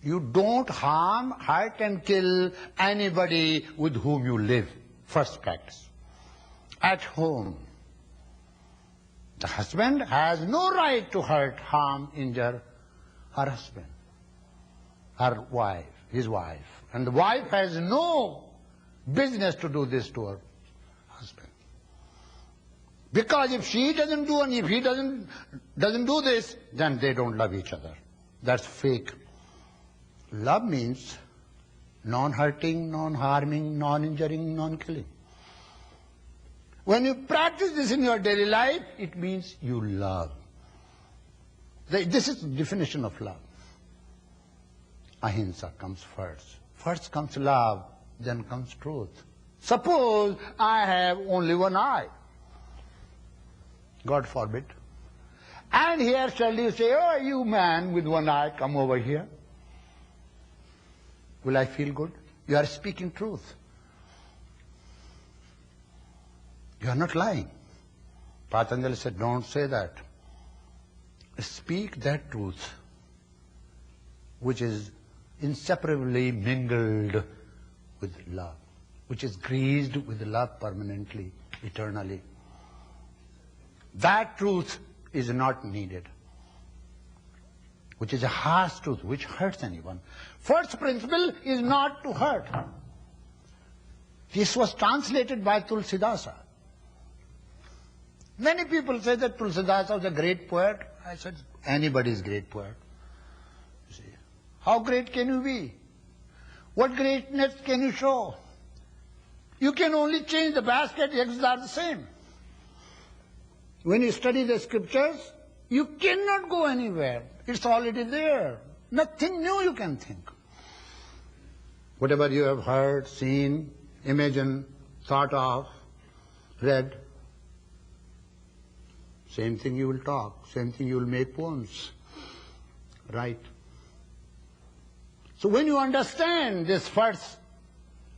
You don't harm, hurt and kill anybody with whom you live. First practice. At home, the husband has no right to hurt, harm, injure her husband, her wife, his wife. And the wife has no business to do this to her husband. Because if she doesn't do and if he doesn't do this, then they don't love each other. That's fake. Love means non-hurting, non-harming, non-injuring, non-killing. When you practice this in your daily life, it means you love. This is the definition of love. Ahimsa comes first. First comes love, then comes truth. Suppose I have only one eye. God forbid. And here shall you say, oh, you man with one eye, come over here. Will I feel good? You are speaking truth. You are not lying. Patanjali said, don't say that. Speak that truth, which is inseparably mingled with love, which is greased with love permanently, eternally. That truth is not needed, which is a harsh truth, which hurts anyone. First principle is not to hurt. This was translated by Tulsidasa. Many people say that Tulsidasa was a great poet. I said, anybody is a great poet. You see, how great can you be? What greatness can you show? You can only change the basket, the eggs are the same. When you study the scriptures, you cannot go anywhere. It's already there. Nothing new you can think. Whatever you have heard, seen, imagined, thought of, read, same thing you will talk, same thing you will make poems, write. So when you understand this first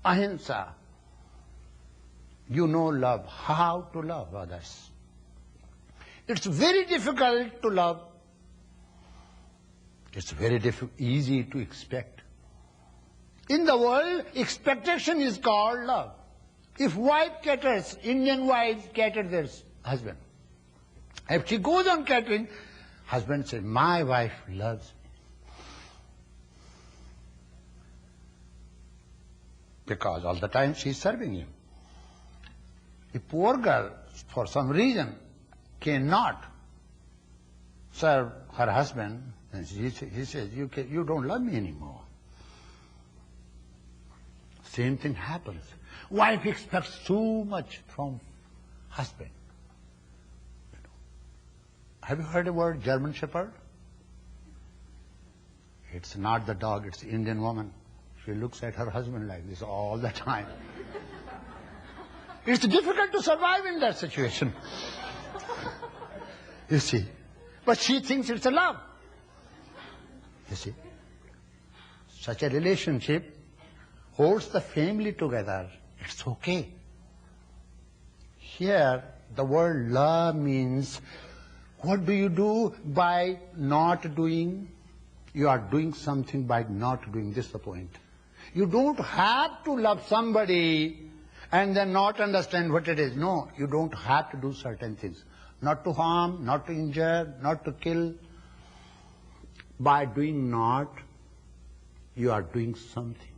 ahimsa, you know love, how to love others. It's very difficult to love. It's very easy to expect. In the world, expectation is called love. If wife caters, Indian wives cater their husband. If she goes on catering, husband says, my wife loves me. Because all the time she's serving him. A poor girl, for some reason, cannot serve her husband, and he says, you don't love me anymore. Same thing happens. Wife expects too much from husband. Have you heard the word German Shepherd? It's not the dog, it's the Indian woman. She looks at her husband like this all the time. It's difficult to survive in that situation. You see. But she thinks it's a love. You see. Such a relationship holds the family together. It's okay. Here, the word love means, what do you do by not doing? You are doing something by not doing. This is the point. You don't have to love somebody and then not understand what it is. No, you don't have to do certain things. Not to harm, not to injure, not to kill. By doing not, you are doing something.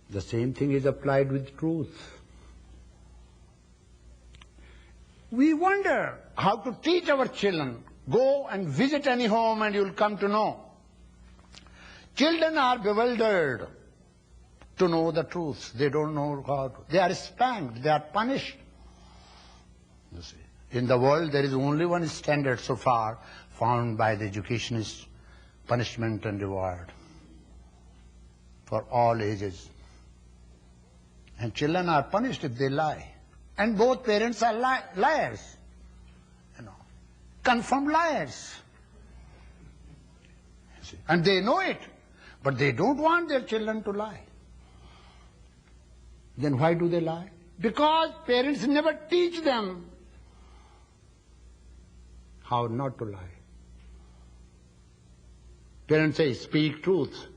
The same thing is applied with truth. We wonder how to teach our children. Go and visit any home and you'll come to know. Children are bewildered to know the truth. They don't know how to. They are spanked, they are punished. You see. In the world, there is only one standard so far found by the educationists: punishment and reward for all ages. And children are punished if they lie. And both parents are liars. You know, confirmed liars. You see. And they know it, but they don't want their children to lie. Then why do they lie? Because parents never teach them how not to lie. Parents say, speak truth.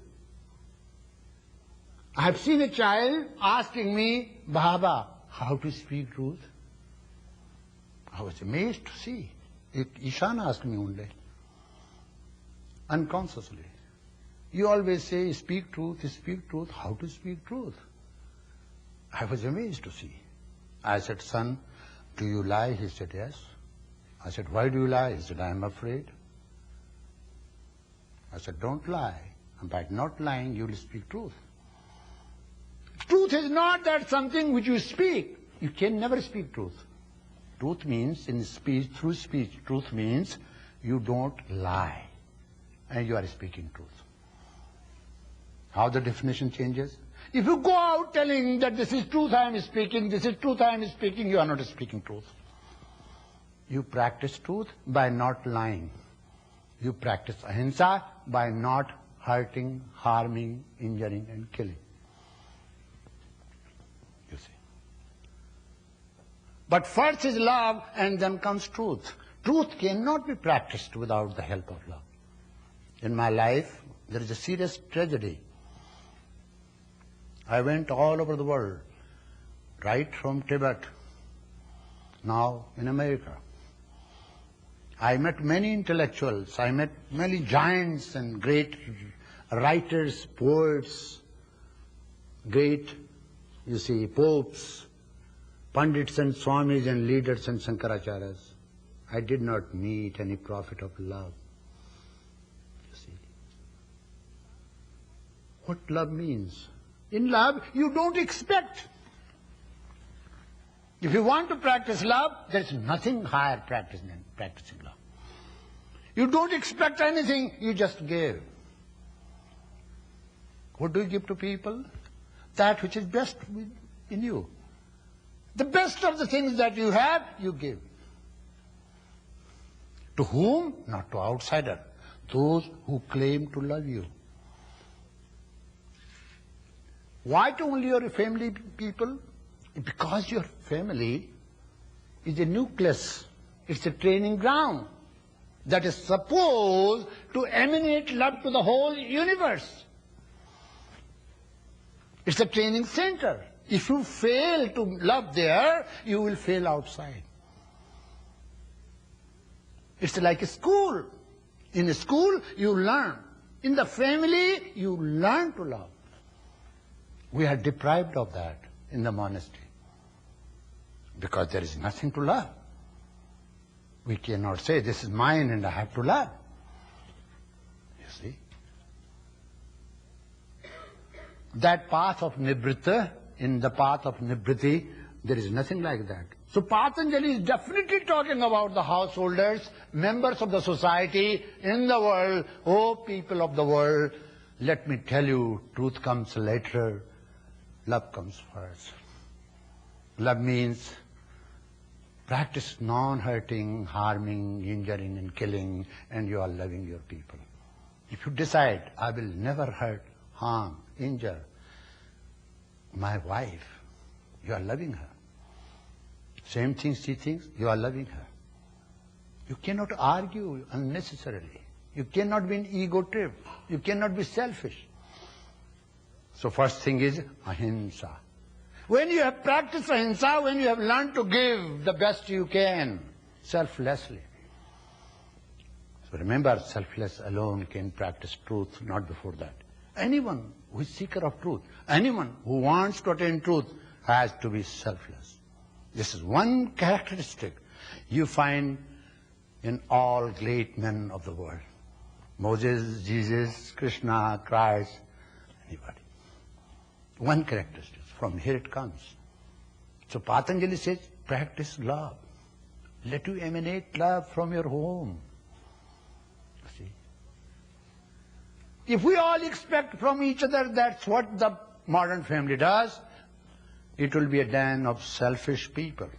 I have seen a child asking me, Baba, how to speak truth? I was amazed to see. Ishan asked me only, unconsciously. You always say, speak truth, how to speak truth? I was amazed to see. I said, son, do you lie? He said, yes. I said, why do you lie? He said, I am afraid. I said, don't lie. And by not lying, you will speak truth. Truth is not that something which you speak. You can never speak truth. Truth means, in speech, through speech, truth means you don't lie. And you are speaking truth. How the definition changes? If you go out telling that this is truth I am speaking, this is truth I am speaking, you are not speaking truth. You practice truth by not lying. You practice ahimsa by not hurting, harming, injuring and killing. You see. But first is love and then comes truth. Truth cannot be practiced without the help of love. In my life, there is a serious tragedy. I went all over the world, right from Tibet, now in America. I met many intellectuals, I met many giants and great writers, poets, great, you see, popes, pandits and swamis and leaders and Shankaracharyas. I did not meet any prophet of love. You see. What love means? In love, you don't expect. If you want to practice love, there is nothing higher practice than practicing love. You don't expect anything, you just give. What do you give to people? That which is best in you. The best of the things that you have, you give. To whom? Not to outsiders. Those who claim to love you. Why to only your family people? Because your family is a nucleus. It's a training ground that is supposed to emanate love to the whole universe. It's a training center. If you fail to love there, you will fail outside. It's like a school. In a school, you learn. In the family, you learn to love. We are deprived of that in the monastery because there is nothing to love. We cannot say, this is mine and I have to love. You see? That path of nibrita, in the path of nibriti, there is nothing like that. So Patanjali is definitely talking about the householders, members of the society in the world. Oh, people of the world, let me tell you, truth comes later. Love comes first. Love means practice non-hurting, harming, injuring and killing, and you are loving your people. If you decide, I will never hurt, harm, injure my wife, you are loving her. Same thing she thinks, you are loving her. You cannot argue unnecessarily. You cannot be an ego trip. You cannot be selfish. So first thing is ahimsa. When you have practiced ahimsa, when you have learned to give the best you can, selflessly. So remember, selfless alone can practice truth, not before that. Anyone who is seeker of truth, anyone who wants to attain truth has to be selfless. This is one characteristic you find in all great men of the world. Moses, Jesus, Krishna, Christ, anybody. One characteristic. From here it comes. So Patanjali says, practice love. Let you emanate love from your home. See? If we all expect from each other that's what the modern family does, it will be a den of selfish people.